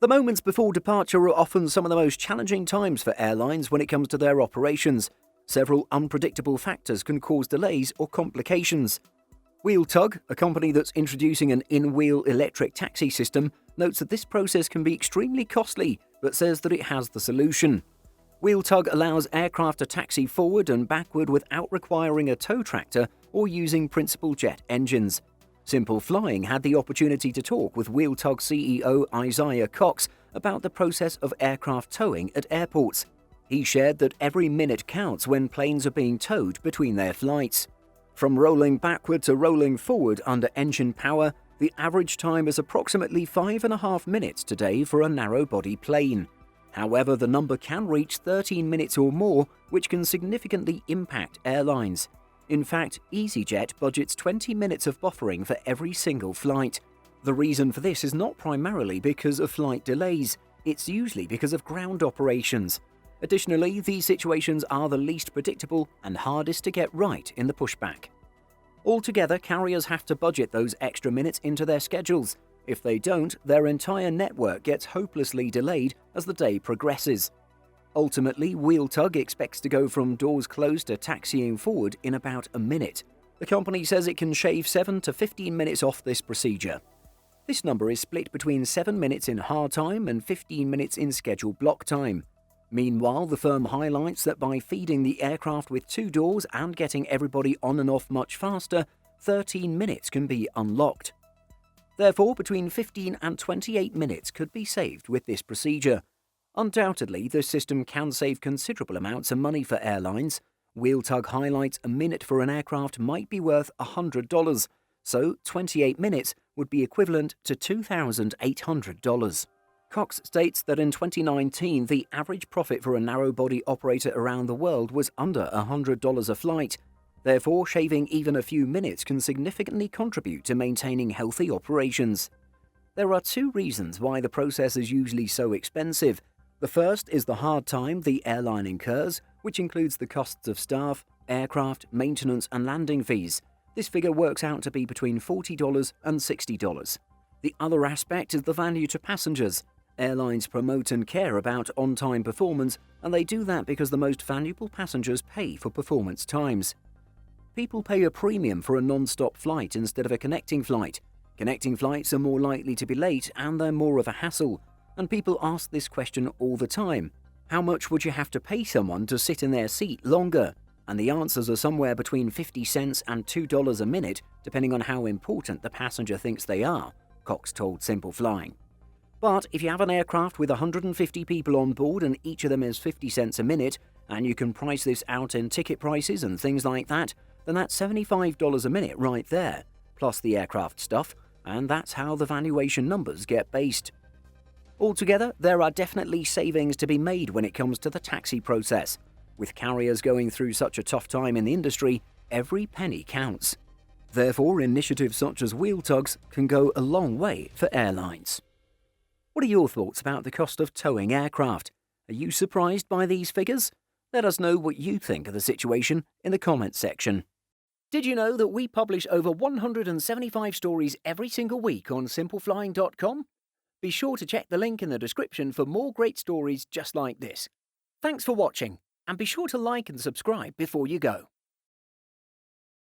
The moments before departure are often some of the most challenging times for airlines when it comes to their operations. Several unpredictable factors can cause delays or complications. WheelTug, a company that's introducing an in-wheel electric taxi system, notes that this process can be extremely costly, but says that it has the solution. WheelTug allows aircraft to taxi forward and backward without requiring a tow tractor or using principal jet engines. Simple Flying had the opportunity to talk with WheelTug CEO Isaiah Cox about the process of aircraft towing at airports. He shared that every minute counts when planes are being towed between their flights. From rolling backward to rolling forward under engine power, the average time is approximately 5.5 minutes today for a narrow-body plane. However, the number can reach 13 minutes or more, which can significantly impact airlines. In fact, EasyJet budgets 20 minutes of buffering for every single flight. The reason for this is not primarily because of flight delays, it's usually because of ground operations. Additionally, these situations are the least predictable and hardest to get right in the pushback. Altogether, carriers have to budget those extra minutes into their schedules. If they don't, their entire network gets hopelessly delayed as the day progresses. Ultimately, WheelTug expects to go from doors closed to taxiing forward in about a minute. The company says it can shave 7 to 15 minutes off this procedure. This number is split between 7 minutes in hard time and 15 minutes in scheduled block time. Meanwhile, the firm highlights that by feeding the aircraft with 2 doors and getting everybody on and off much faster, 13 minutes can be unlocked. Therefore, between 15 and 28 minutes could be saved with this procedure. Undoubtedly, the system can save considerable amounts of money for airlines. WheelTug highlights a minute for an aircraft might be worth $100, so 28 minutes would be equivalent to $2,800. Cox states that in 2019, the average profit for a narrow-body operator around the world was under $100 a flight. Therefore, shaving even a few minutes can significantly contribute to maintaining healthy operations. There are 2 reasons why the process is usually so expensive. The first is the hard time the airline incurs, which includes the costs of staff, aircraft, maintenance, and landing fees. This figure works out to be between $40 and $60. The other aspect is the value to passengers. Airlines promote and care about on-time performance, and they do that because the most valuable passengers pay for performance times. People pay a premium for a non-stop flight instead of a connecting flight. Connecting flights are more likely to be late and they're more of a hassle. And people ask this question all the time. How much would you have to pay someone to sit in their seat longer? And the answers are somewhere between 50 cents and $2 a minute, depending on how important the passenger thinks they are, Cox told Simple Flying. But if you have an aircraft with 150 people on board and each of them is 50 cents a minute, and you can price this out in ticket prices and things like that, then that's $75 a minute right there, plus the aircraft stuff, and that's how the valuation numbers get based. Altogether, there are definitely savings to be made when it comes to the taxi process. With carriers going through such a tough time in the industry, every penny counts. Therefore, initiatives such as WheelTugs can go a long way for airlines. What are your thoughts about the cost of towing aircraft? Are you surprised by these figures? Let us know what you think of the situation in the comments section. Did you know that we publish over 175 stories every single week on simpleflying.com? Be sure to check the link in the description for more great stories just like this. Thanks for watching, and be sure to like and subscribe before you go.